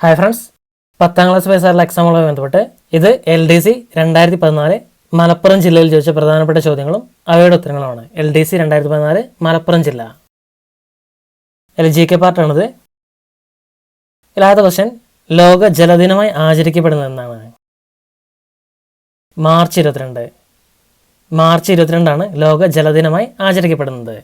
Hi friends, 10ാം class ബേസാറുള്ള എക്സാമുകളുമായി ബന്ധപ്പെട്ട് ഇത് LDC 2014 Malappuram ജില്ലയിൽ ചോദിച്ച പ്രധാനപ്പെട്ട ചോദ്യങ്ങളും അവയുടെ ഉത്തരങ്ങളുമാണ്. LDC 2014 മലപ്പുറം ജില്ല. GK പാർട്ടാണിത്. ആദ്യത്തെ ക്വസ്റ്റ്യൻ, ലോക ജലദിനമായി ആചരിക്കപ്പെടുന്നത് എന്നാണ്? മാർച്ച് 22. മാർച്ച് 22 ലോക ജലദിനമായി ആചരിക്കപ്പെടുന്നത്.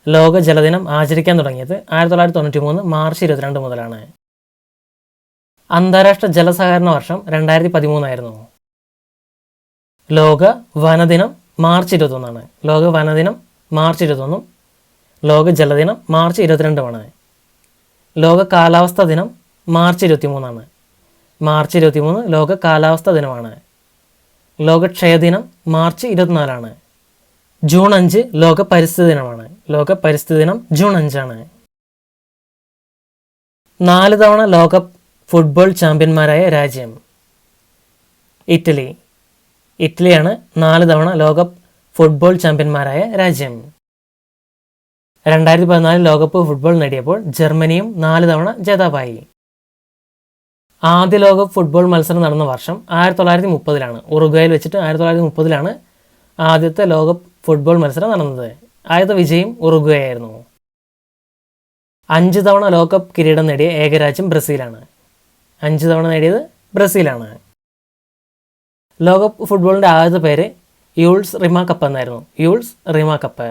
ലോക ജലദിനം ആചരിക്കാൻ തുടങ്ങിയത് 1993 മാർച്ച് 22 മുതലാണ്. അന്താരാഷ്ട്ര ജലസഹകരണ വർഷം 2013 ആയിരുന്നു. ലോക വനദിനം മാർച്ച് 21. ലോക വനദിനം മാർച്ച് 21. ലോക ജലദിനം മാർച്ച് 22 ലോക കാലാവസ്ഥാ ദിനം മാർച്ച് 23. മാർച്ച് 23 ലോക കാലാവസ്ഥാ ദിനമാണ്. ലോക ക്ഷയദിനം മാർച്ച് 24. ജൂൺ 5 ലോക പരിസ്ഥിതി ദിനമാണ്. ലോക പരിസ്ഥിതി ദിനം ജൂൺ 5. 4 തവണ ലോകകപ്പ് ഫുട്ബോൾ ചാമ്പ്യന്മാരായ രാജ്യം? ഇറ്റലി. ഇറ്റലിയാണ് 4 തവണ ലോകകപ്പ് ഫുട്ബോൾ ചാമ്പ്യന്മാരായ രാജ്യം. 2014 ലോകകപ്പ് ഫുട്ബോൾ നേടിയപ്പോൾ ജർമ്മനിയും 4 തവണ ജേതാവായി. ആദ്യ ലോകകപ്പ് ഫുട്ബോൾ മത്സരം നടന്ന വർഷം 1930 ഉറുഗ്വേയിൽ വെച്ചിട്ട് 1930 ആദ്യത്തെ ലോകകപ്പ് ഫുട്ബോൾ മത്സരം നടന്നത്. ആദ്യത്തെ വിജയം ഉറുഗ്വേ ആയിരുന്നു. 5 തവണ ലോകകപ്പ് കിരീടം നേടിയ ഏകരാജ്യം ബ്രസീലാണ്. 5 തവണ നേടിയത് ബ്രസീലാണ്. ലോകകപ്പ് ഫുട്ബോളിൻ്റെ ആദ്യത്തെ പേര് യൂൾസ് റിമ കപ്പ് എന്നായിരുന്നു. Jules Rima cup.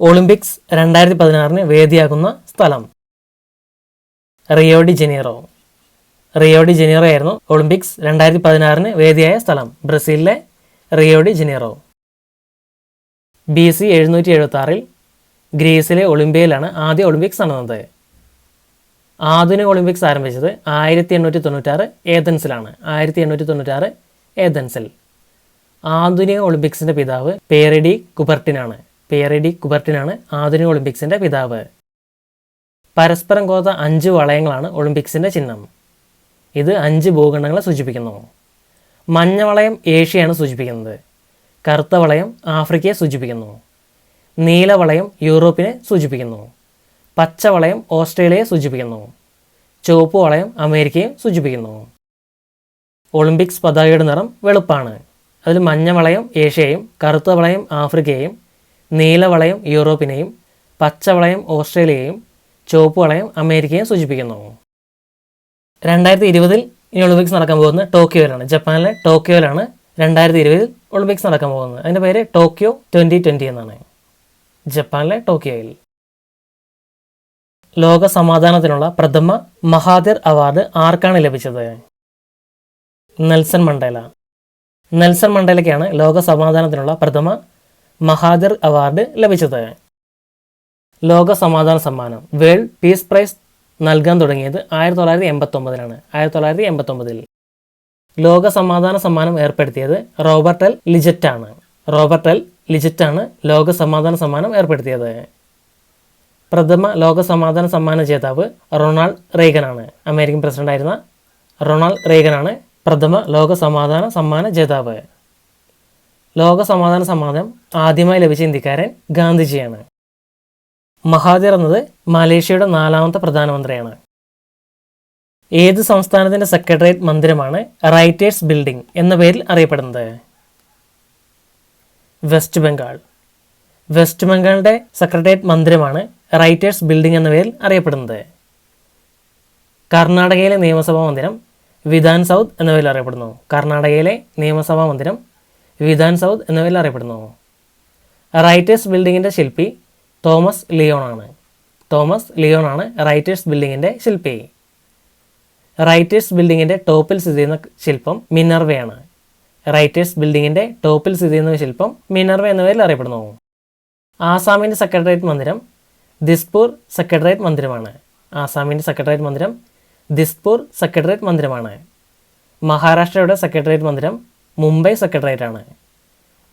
ഒളിമ്പിക്സ് 2016 വേദിയാകുന്ന സ്ഥലം? Rio de Janeiro. Rio de Janeiro ആയിരുന്നു ഒളിമ്പിക്സ് 2016 വേദിയായ സ്ഥലം. ബ്രസീലിലെ റിയോ ഡി ജനീറോ. BC 776 ഗ്രീസിലെ ഒളിമ്പിയയിലാണ് ആദ്യ ഒളിമ്പിക്സ് നടന്നത്. ആധുനിക ഒളിമ്പിക്സ് ആരംഭിച്ചത് 1896 ഏതൻസിലാണ്. 1896 ഏതൻസിൽ. ആധുനിക ഒളിമ്പിക്സിൻ്റെ പിതാവ് പിയറി ഡി കുബർട്ടിനാണ്. പിയറി ഡി കുബർട്ടിനാണ് ആധുനിക ഒളിമ്പിക്സിൻ്റെ പിതാവ്. പരസ്പരം കോർത്ത 5 വളയങ്ങളാണ് ഒളിമ്പിക്സിൻ്റെ ചിഹ്നം. ഇത് 5 ഭൂഖണ്ഡങ്ങളെ സൂചിപ്പിക്കുന്നു. മഞ്ഞ വളയം ഏഷ്യയാണ് സൂചിപ്പിക്കുന്നത്. കറുത്ത വളയം ആഫ്രിക്കയെ സൂചിപ്പിക്കുന്നു. നീല വളയം യൂറോപ്പിനെ സൂചിപ്പിക്കുന്നു. പച്ച വളയം ഓസ്ട്രേലിയയെ സൂചിപ്പിക്കുന്നു. ചുവപ്പ് വളയം അമേരിക്കയെ സൂചിപ്പിക്കുന്നു. ഒളിമ്പിക്സ് പതാകയുടെ നിറം വെളുപ്പാണ്. അതിൽ മഞ്ഞ വളയം ഏഷ്യയെയും കറുത്ത വളയം ആഫ്രിക്കയെയും നീല വളയം യൂറോപ്പിനെയും പച്ച വളയം ഓസ്ട്രേലിയയെയും ചുവപ്പ് വളയം അമേരിക്കയെയും സൂചിപ്പിക്കുന്നു. 2020 ഇനി ഒളിമ്പിക്സ് നടക്കാൻ പോകുന്നത് ടോക്കിയോയിലാണ്. ജപ്പാനിലെ ടോക്കിയോയിലാണ് 2020 ഒളിമ്പിക്സ് നടക്കാൻ പോകുന്നത്. അതിൻ്റെ പേര് ടോക്കിയോ 2020 എന്നാണ്. ജപ്പാനിലെ ടോക്കിയോയിൽ. ലോക സമാധാനത്തിനുള്ള പ്രഥമ മഹാതിർ അവാർഡ് ആർക്കാണ് ലഭിച്ചത്? Nelson Mandela. നെൽസൺ മണ്ടേലയ്ക്കാണ് ലോക സമാധാനത്തിനുള്ള പ്രഥമ മഹാതിർ അവാർഡ് ലഭിച്ചത്. ലോക സമാധാന സമ്മാനം വേൾഡ് പീസ് പ്രൈസ് നൽകാൻ തുടങ്ങിയത് 1989 1989 ലോക സമാധാന സമ്മാനം ഏർപ്പെടുത്തിയത് റോബർട്ട് എൽ ലിജറ്റാണ്. റോബർട്ട് എൽ ലിജറ്റാണ് ലോക സമാധാന സമ്മാനം ഏർപ്പെടുത്തിയത്. പ്രഥമ ലോക സമാധാന സമ്മാന ജേതാവ് റൊണാൾഡ് റീഗനാണ്. അമേരിക്കൻ പ്രസിഡന്റായിരുന്ന റൊണാൾഡ് റീഗനാണ് പ്രഥമ ലോക സമാധാന സമ്മാന ജേതാവ്. ലോക സമാധാന സമ്മാനം ആദ്യമായി ലഭിച്ച ഇന്ത്യക്കാരൻ ഗാന്ധിജിയാണ്. മഹാതിർ എന്നത് മലേഷ്യയുടെ 4ാമത്തെ പ്രധാനമന്ത്രിയാണ്. ഏത് സംസ്ഥാനത്തിൻ്റെ സെക്രട്ടേറിയറ്റ് മന്ദിരമാണ് റൈറ്റേഴ്സ് ബിൽഡിംഗ് എന്ന പേരിൽ അറിയപ്പെടുന്നത്? വെസ്റ്റ് ബംഗാൾ. വെസ്റ്റ് ബംഗാളിൻ്റെ സെക്രട്ടേറിയറ്റ് മന്ദിരമാണ് റൈറ്റേഴ്സ് ബിൽഡിംഗ് എന്ന പേരിൽ അറിയപ്പെടുന്നത്. കർണാടകയിലെ നിയമസഭാ മന്ദിരം വിധാൻ സൗദ് എന്ന പേരിൽ അറിയപ്പെടുന്നു. കർണാടകയിലെ നിയമസഭാ മന്ദിരം വിധാൻ സൗദ് എന്ന പേരിൽ അറിയപ്പെടുന്നു. റൈറ്റേഴ്സ് ബിൽഡിങ്ങിൻ്റെ ശില്പി തോമസ് ലിയോണാണ്. തോമസ് ലിയോണാണ് റൈറ്റേഴ്സ് ബിൽഡിങ്ങിൻ്റെ ശില്പി. റൈറ്റേഴ്സ് ബിൽഡിങ്ങിൻ്റെ ടോപ്പിൽ സ്ഥിതി ചെയ്യുന്ന ശില്പം മിനർവയാണ്. റൈറ്റേഴ്സ് ബിൽഡിങ്ങിൻ്റെ ടോപ്പിൽ സ്ഥിതി ചെയ്യുന്ന ശില്പം മിനർവ എന്ന പേരിൽ അറിയപ്പെടുന്നു. ആസാമിൻ്റെ സെക്രട്ടേറിയറ്റ് മന്ദിരം ദിസ്പൂർ സെക്രട്ടേറിയറ്റ് മന്ദിരമാണ്. ആസാമിൻ്റെ സെക്രട്ടേറിയറ്റ് മന്ദിരം ദിസ്പൂർ സെക്രട്ടേറിയറ്റ് മന്ദിരമാണ്. മഹാരാഷ്ട്രയുടെ സെക്രട്ടേറിയറ്റ് മന്ദിരം മുംബൈ സെക്രട്ടേറിയറ്റ് ആണ്.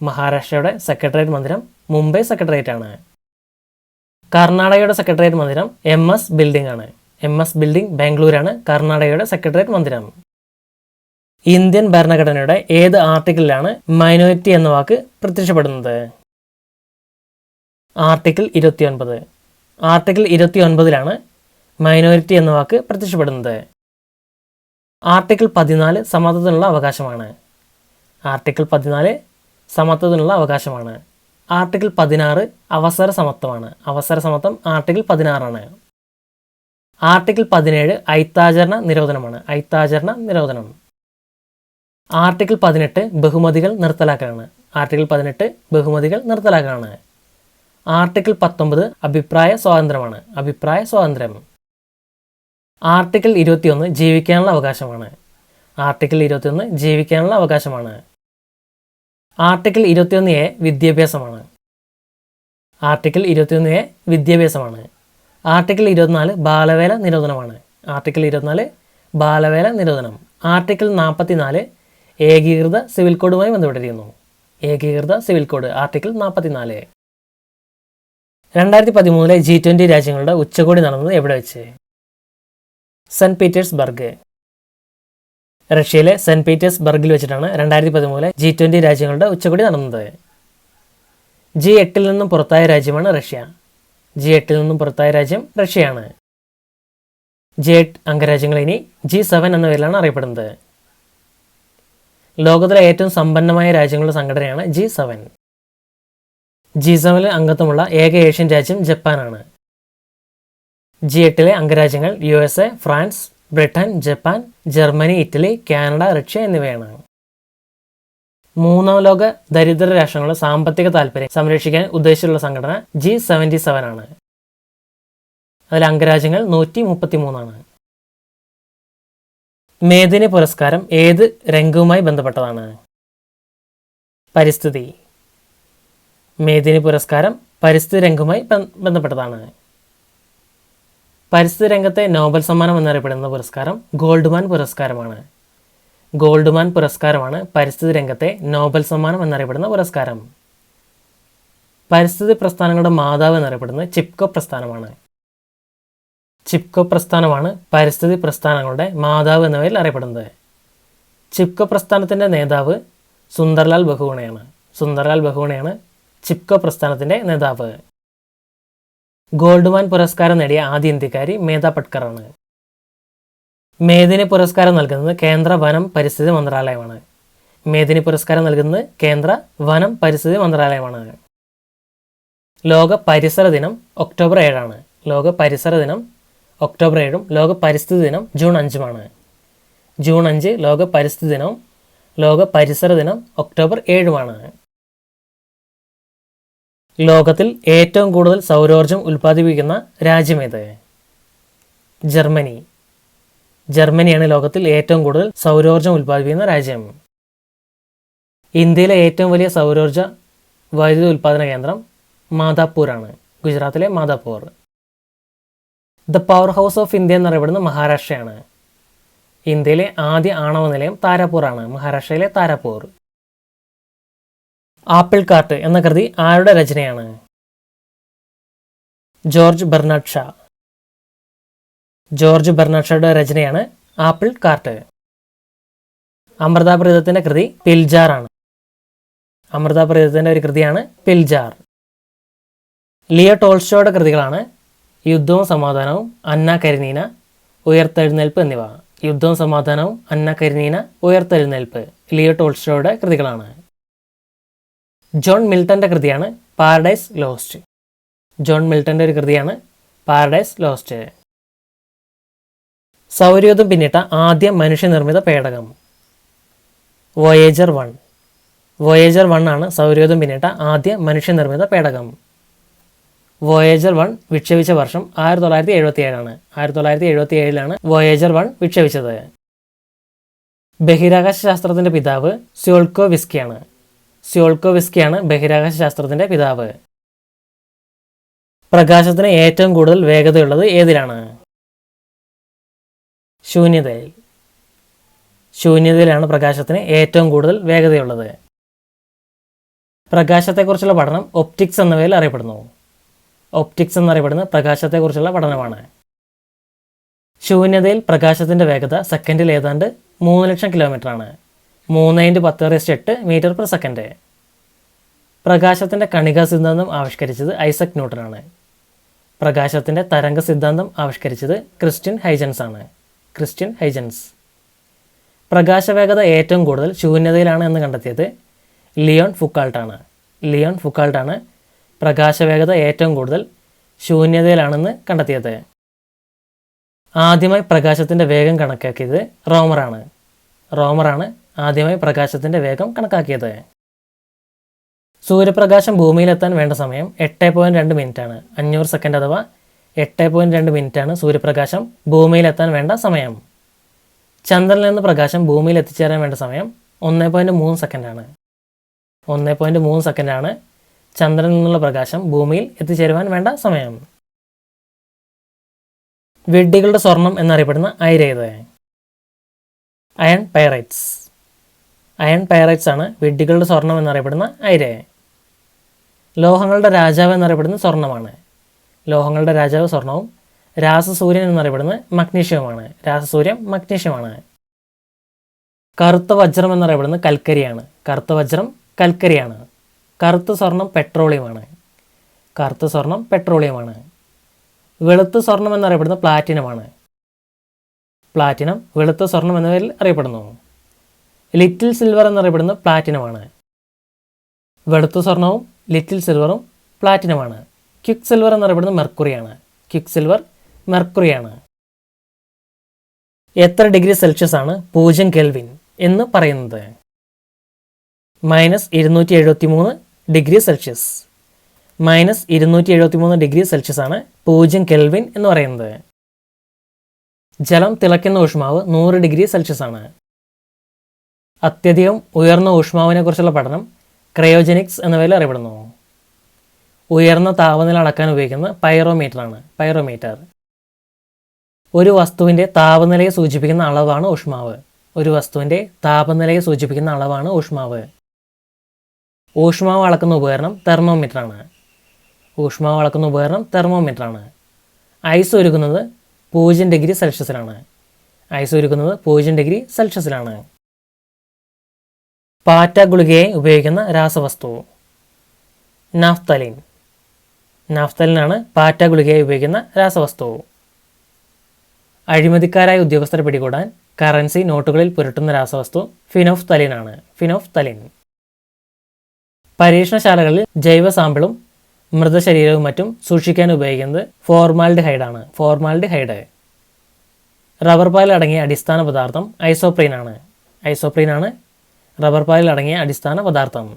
മഹാരാഷ്ട്രയുടെ സെക്രട്ടേറിയറ്റ് മന്ദിരം മുംബൈ സെക്രട്ടേറിയറ്റ് ആണ്. കർണാടകയുടെ സെക്രട്ടേറിയറ്റ് മന്ദിരം MS ബിൽഡിംഗ് ആണ്. MS ബിൽഡിംഗ് ബാംഗ്ലൂരാണ് കർണാടകയുടെ സെക്രട്ടേറിയറ്റ് മന്ദിരം. ഇന്ത്യൻ ഭരണഘടനയുടെ ഏത് ആർട്ടിക്കിളിലാണ് മൈനോറിറ്റി എന്ന വാക്ക് പ്രത്യക്ഷപ്പെടുന്നത്? ആർട്ടിക്കിൾ 29. ആർട്ടിക്കിൾ 29 മൈനോറിറ്റി എന്ന വാക്ക് പ്രത്യക്ഷപ്പെടുന്നത്? ആർട്ടിക്കിൾ 14 സമത്വത്തിനുള്ള അവകാശമാണ്. ആർട്ടിക്കിൾ 14 സമത്വത്തിനുള്ള അവകാശമാണ്. ആർട്ടിക്കിൾ 16 അവസര സമത്വമാണ്. അവസര സമത്വം ആർട്ടിക്കിൾ 16 ആണ്. ആർട്ടിക്കിൾ 17 ഐത്താചരണ നിരോധനമാണ്. ഐത്താചരണ നിരോധനം. ആർട്ടിക്കിൾ 18 ബഹുമതികൾ നിർത്തലാക്കലാണ്. ആർട്ടിക്കിൾ 18 ബഹുമതികൾ നിർത്തലാക്കലാണ്. ആർട്ടിക്കിൾ 19 അഭിപ്രായ സ്വാതന്ത്ര്യമാണ്. അഭിപ്രായ സ്വാതന്ത്ര്യം. ആർട്ടിക്കിൾ 21 ജീവിക്കാനുള്ള അവകാശമാണ്. ആർട്ടിക്കിൾ 21 ജീവിക്കാനുള്ള അവകാശമാണ്. ആർട്ടിക്കിൾ 21A വിദ്യാഭ്യാസമാണ്. ആർട്ടിക്കിൾ 21A വിദ്യാഭ്യാസമാണ്. ആർട്ടിക്കിൾ 24 ബാലവേല നിരോധനമാണ്. ആർട്ടിക്കിൾ 24 ബാലവേല നിരോധനം. ആർട്ടിക്കിൾ 44 ഏകീകൃത സിവിൽ കോഡുമായി ബന്ധപ്പെട്ടിരിക്കുന്നു. ഏകീകൃത സിവിൽ കോഡ് ആർട്ടിക്കിൾ 44. 2013 G20 രാജ്യങ്ങളുടെ ഉച്ചകോടി നടന്നത് എവിടെ വെച്ച്? Saint Petersburg. റഷ്യയിലെ സെന്റ് പീറ്റേഴ്സ്ബർഗിൽ വെച്ചിട്ടാണ് 2013 G20 രാജ്യങ്ങളുടെ ഉച്ചകോടി നടന്നത്. G8 നിന്നും പുറത്തായ രാജ്യമാണ് റഷ്യ. G8 നിന്നും പുറത്തായ രാജ്യം റഷ്യയാണ്. G8 അംഗരാജ്യങ്ങൾ ഇനി G7 എന്ന പേരിലാണ് അറിയപ്പെടുന്നത്. ലോകത്തിലെ ഏറ്റവും സമ്പന്നമായ രാജ്യങ്ങളുടെ സംഘടനയാണ് G7. G7 അംഗത്വമുള്ള ഏക ഏഷ്യൻ രാജ്യം ജപ്പാനാണ്. G8 അംഗരാജ്യങ്ങൾ USA, France, Britain, Japan, Germany, Italy, Canada, Russia എന്നിവയാണ്. മൂന്നാം ലോക ദരിദ്ര രാഷ്ട്രങ്ങളുടെ സാമ്പത്തിക താൽപ്പര്യം സംരക്ഷിക്കാൻ ഉദ്ദേശിച്ചുള്ള സംഘടന G77 ആണ്. അതിൽ അംഗരാജ്യങ്ങൾ 133 ആണ്. മേദിനി പുരസ്കാരം ഏത് രംഗവുമായി ബന്ധപ്പെട്ടതാണ്? പരിസ്ഥിതി. മേദിനി പുരസ്കാരം പരിസ്ഥിതി രംഗവുമായി ബന്ധപ്പെട്ടതാണ്. പരിസ്ഥിതി രംഗത്തെ നോബൽ സമ്മാനം എന്നറിയപ്പെടുന്ന പുരസ്കാരം ഗോൾഡ്മാൻ പുരസ്കാരമാണ്. ഗോൾഡ്മാൻ പുരസ്കാരമാണ് പരിസ്ഥിതി രംഗത്തെ നോബൽ സമ്മാനം എന്നറിയപ്പെടുന്ന പുരസ്കാരം. പരിസ്ഥിതി പ്രസ്ഥാനങ്ങളുടെ മാതാവ് എന്നറിയപ്പെടുന്നത് ചിപ്കോ പ്രസ്ഥാനമാണ്. ചിപ്കോ പ്രസ്ഥാനമാണ് പരിസ്ഥിതി പ്രസ്ഥാനങ്ങളുടെ മാതാവ് എന്ന പേരിൽ അറിയപ്പെടുന്നത്. ചിപ്കോ പ്രസ്ഥാനത്തിൻ്റെ നേതാവ് സുന്ദർലാൽ ബഹുഗുണയാണ്. സുന്ദർലാൽ ബഹുഗുണയാണ് ചിപ്കോ പ്രസ്ഥാനത്തിൻ്റെ നേതാവ്. ഗോൾഡ്മാൻ പുരസ്കാരം നേടിയ ആദ്യ ഇന്ത്യക്കാരി മേധ പട്കറാണ്. മേദിനി പുരസ്കാരം നൽകുന്നത് കേന്ദ്ര വനം പരിസ്ഥിതി മന്ത്രാലയമാണ്. മേദിനി പുരസ്കാരം നൽകുന്നത് കേന്ദ്ര വനം പരിസ്ഥിതി മന്ത്രാലയമാണ്. ലോക പരിസര ദിനം ഒക്ടോബർ 7 ലോക പരിസര ദിനം ഒക്ടോബർ 7 ലോക പരിസ്ഥിതി ദിനം ജൂൺ 5 ജൂൺ 5 ലോക പരിസ്ഥിതി ദിനവും ലോക പരിസര ദിനം ഒക്ടോബർ 7 ലോകത്തിൽ ഏറ്റവും കൂടുതൽ സൗരോർജം ഉൽപ്പാദിപ്പിക്കുന്ന രാജ്യമേത്? ജർമ്മനി. ജർമ്മനിയാണ് ലോകത്തിൽ ഏറ്റവും കൂടുതൽ സൗരോർജം ഉൽപ്പാദിപ്പിക്കുന്ന രാജ്യം. ഇന്ത്യയിലെ ഏറ്റവും വലിയ സൗരോർജ വൈദ്യുതി ഉൽപ്പാദന കേന്ദ്രം മാധാപൂരാണ്. ഗുജറാത്തിലെ Madhapur. The power house of India എന്നറിയപ്പെടുന്ന മഹാരാഷ്ട്രയാണ്. ഇന്ത്യയിലെ ആദ്യ ആണവ നിലയം താരാപൂറാണ്. മഹാരാഷ്ട്രയിലെ താരാപൂർ. ആപ്പിൾ കാർട്ട് എന്ന കൃതി ആരുടെ രചനയാണ്? George Bernard Shaw. George Bernard ഷായുടെ രചനയാണ് ആപ്പിൾ കാർട്ട്. അമൃതാപ്രീതത്തിൻ്റെ കൃതി പിൽജാർ ആണ്. അമൃതാപ്രീതത്തിൻ്റെ ഒരു കൃതിയാണ് പിൽജാർ. ലിയോ ടോൾസ്റ്റോയുടെ കൃതികളാണ് യുദ്ധവും സമാധാനവും, അന്ന കരീനീന, ഉയർത്തെഴുന്നേൽപ്പ് എന്നിവ. യുദ്ധവും സമാധാനവും, അന്ന കരീനീന, ഉയർത്തെഴുന്നേൽപ്പ് ലിയോ ടോൾസ്റ്റോയുടെ കൃതികളാണ്. ജോൺ മിൽട്ടൻ്റെ കൃതിയാണ് പാരഡൈസ് ലോസ്റ്റ്. ജോൺ മിൽട്ടൻ്റെ ഒരു കൃതിയാണ് പാരഡൈസ് ലോസ്റ്റ്. സൗരയൂഥം പിന്നിട്ട ആദ്യ മനുഷ്യനിർമ്മിത പേടകം വോയേജർ 1. വോയേജർ 1 ആണ് സൗരയൂഥം പിന്നിട്ട ആദ്യ മനുഷ്യനിർമ്മിത പേടകം. വോയേജർ 1 വിക്ഷേപിച്ച വർഷം 1977 1977 വോയേജർ 1 വിക്ഷേപിച്ചത്. ബഹിരാകാശ ശാസ്ത്രത്തിൻ്റെ പിതാവ് സ്യോൾക്കോവിസ്കിയാണ്. സ്യോൾക്കോവിസ്കിയാണ് ബഹിരാകാശ ശാസ്ത്രത്തിൻ്റെ പിതാവ്. പ്രകാശത്തിന് ഏറ്റവും കൂടുതൽ വേഗതയുള്ളത് ഏതിലാണ്? ശൂന്യതയിൽ. ശൂന്യതയിലാണ് പ്രകാശത്തിന് ഏറ്റവും കൂടുതൽ വേഗതയുള്ളത്. പ്രകാശത്തെക്കുറിച്ചുള്ള പഠനം ഒപ്റ്റിക്സ് എന്ന പേരിൽ അറിയപ്പെടുന്നു. ഒപ്റ്റിക്സ് എന്നറിയപ്പെടുന്ന പ്രകാശത്തെക്കുറിച്ചുള്ള പഠനമാണ്. ശൂന്യതയിൽ പ്രകാശത്തിൻ്റെ വേഗത സെക്കൻഡിൽ ഏതാണ്ട് 3 ലക്ഷം കിലോമീറ്ററാണ്. 3×10⁸ മീറ്റർ പെർ സെക്കൻഡ്. പ്രകാശത്തിൻ്റെ കണികാ സിദ്ധാന്തം ആവിഷ്കരിച്ചത് ഐസക് ന്യൂട്ടനാണ്. പ്രകാശത്തിൻ്റെ തരംഗ സിദ്ധാന്തം ആവിഷ്കരിച്ചത് ക്രിസ്റ്റ്യൻ ഹൈജൻസ് ആണ്. Christian Huygens. പ്രകാശവേഗത ഏറ്റവും കൂടുതൽ ശൂന്യതയിലാണ് എന്ന് കണ്ടെത്തിയത് ലിയോൺ ഫുക്കാൾട്ടാണ്. ലിയോൺ ഫുക്കാൾട്ടാണ് പ്രകാശവേഗത ഏറ്റവും കൂടുതൽ ശൂന്യതയിലാണെന്ന് കണ്ടെത്തിയത്. ആദ്യമായി പ്രകാശത്തിൻ്റെ വേഗം കണക്കാക്കിയത് റോമറാണ്. റോമറാണ് ആദ്യമായി പ്രകാശത്തിൻ്റെ വേഗം കണക്കാക്കിയത്. സൂര്യപ്രകാശം ഭൂമിയിലെത്താൻ വേണ്ട സമയം 8.2 മിനിറ്റാണ്. 500 സെക്കൻഡ് അഥവാ 8.2 മിനിറ്റാണ് സൂര്യപ്രകാശം ഭൂമിയിലെത്താൻ വേണ്ട സമയം. ചന്ദ്രനിൽ നിന്ന് പ്രകാശം ഭൂമിയിൽ എത്തിച്ചേരാൻ വേണ്ട സമയം 1.3 സെക്കൻഡാണ്. 1.3 സെക്കൻഡാണ് ചന്ദ്രനിൽ നിന്നുള്ള പ്രകാശം ഭൂമിയിൽ എത്തിച്ചേരുവാൻ വേണ്ട സമയം. വിഡ്ഢികളുടെ സ്വർണം എന്നറിയപ്പെടുന്ന അയിര ഏത്? Iron pyrites. അയൺ പൈറൈറ്റ്സ് ആണ് വിഡ്ഢികളുടെ സ്വർണം എന്നറിയപ്പെടുന്ന അയിര. ലോഹങ്ങളുടെ രാജാവ് എന്നറിയപ്പെടുന്ന സ്വർണ്ണമാണ്. ലോഹങ്ങളുടെ രാജാവ് സ്വർണവും രാസസൂര്യൻ എന്നറിയപ്പെടുന്നത് മഗ്നീഷ്യവുമാണ്. രാസസൂര്യം മഗ്നീഷ്യമാണ്. കറുത്ത വജ്രം എന്നറിയപ്പെടുന്നത് കൽക്കരിയാണ്. കറുത്ത വജ്രം കൽക്കരിയാണ്. കറുത്ത സ്വർണം പെട്രോളിയമാണ്. കറുത്ത സ്വർണം പെട്രോളിയമാണ്. വെളുത്ത സ്വർണം എന്നറിയപ്പെടുന്നത് പ്ലാറ്റിനമാണ്. പ്ലാറ്റിനം വെളുത്ത സ്വർണം എന്ന പേരിൽ അറിയപ്പെടുന്നു. ലിറ്റിൽ സിൽവർ എന്നറിയപ്പെടുന്നത് പ്ലാറ്റിനമാണ്. വെളുത്ത സ്വർണവും ലിറ്റിൽ സിൽവറും പ്ലാറ്റിനമാണ്. ക്വിക്ക് സിൽവർ എന്നറിയപ്പെടുന്നത് മെർക്കുറിയാണ്. Quick silver മെർക്കുറിയാണ്. എത്ര ഡിഗ്രി സെൽഷ്യസ് ആണ് 0 കെൽവിൻ എന്ന് പറയുന്നത്? -273 ഡിഗ്രി സെൽഷ്യസ്. -273 ഡിഗ്രി സെൽഷ്യസ് ആണ് 0 കെൽവിൻ എന്ന് പറയുന്നത്. ജലം തിളയ്ക്കുന്ന ഊഷ്മാവ് 100 ഡിഗ്രി സെൽഷ്യസ് ആണ്. അത്യധികം ഉയർന്ന ഊഷ്മാവിനെ കുറിച്ചുള്ള പഠനം ക്രയോജനിക്സ് എന്ന പേരിൽ അറിയപ്പെടുന്നു. ഉയർന്ന താപനില അളക്കാൻ ഉപയോഗിക്കുന്ന പൈറോമീറ്ററാണ്. പൈറോമീറ്റർ. ഒരു വസ്തുവിൻ്റെ താപനിലയെ സൂചിപ്പിക്കുന്ന അളവാണ് ഊഷ്മാവ്. ഒരു വസ്തുവിൻ്റെ താപനിലയെ സൂചിപ്പിക്കുന്ന അളവാണ് ഊഷ്മാവ്. ഊഷ്മാവ് അളക്കുന്ന ഉപകരണം തെർമോമീറ്ററാണ്. ഊഷ്മാവ് അളക്കുന്ന ഉപകരണം തെർമോമീറ്ററാണ്. ഐസ് ഉരുകുന്നത് 0 ഡിഗ്രി സെൽഷ്യസിലാണ്. ഐസ് ഉരുകുന്നത് 0 ഡിഗ്രി സെൽഷ്യസിലാണ്. പാറ്റ ഗുളികയായി ഉപയോഗിക്കുന്ന രാസവസ്തു നാഫ്തലിൻ. നാഫ്തലിനാണ് പാറ്റ ഗുളികയായി ഉപയോഗിക്കുന്ന രാസവസ്തു. അഴിമതിക്കാരായ ഉദ്യോഗസ്ഥരെ പിടികൂടാൻ കറൻസി നോട്ടുകളിൽ പുരട്ടുന്ന രാസവസ്തു ഫിനോഫ്തലിനാണ്. ഫിനോഫ്തലിൻ. പരീക്ഷണശാലകളിൽ ജൈവ സാമ്പിളും മൃതശരീരവും മറ്റും സൂക്ഷിക്കാൻ ഉപയോഗിക്കുന്നത് ഫോർമാൽഡിഹൈഡാണ്. ഫോർമാൽഡിഹൈഡ്. റബ്ബർ പാലിൽ അടങ്ങിയ അടിസ്ഥാന പദാർത്ഥം ഐസോപ്രീനാണ്. ഐസോപ്രീനാണ് റബ്ബർ പാലിൽ അടങ്ങിയ അടിസ്ഥാന പദാർത്ഥം.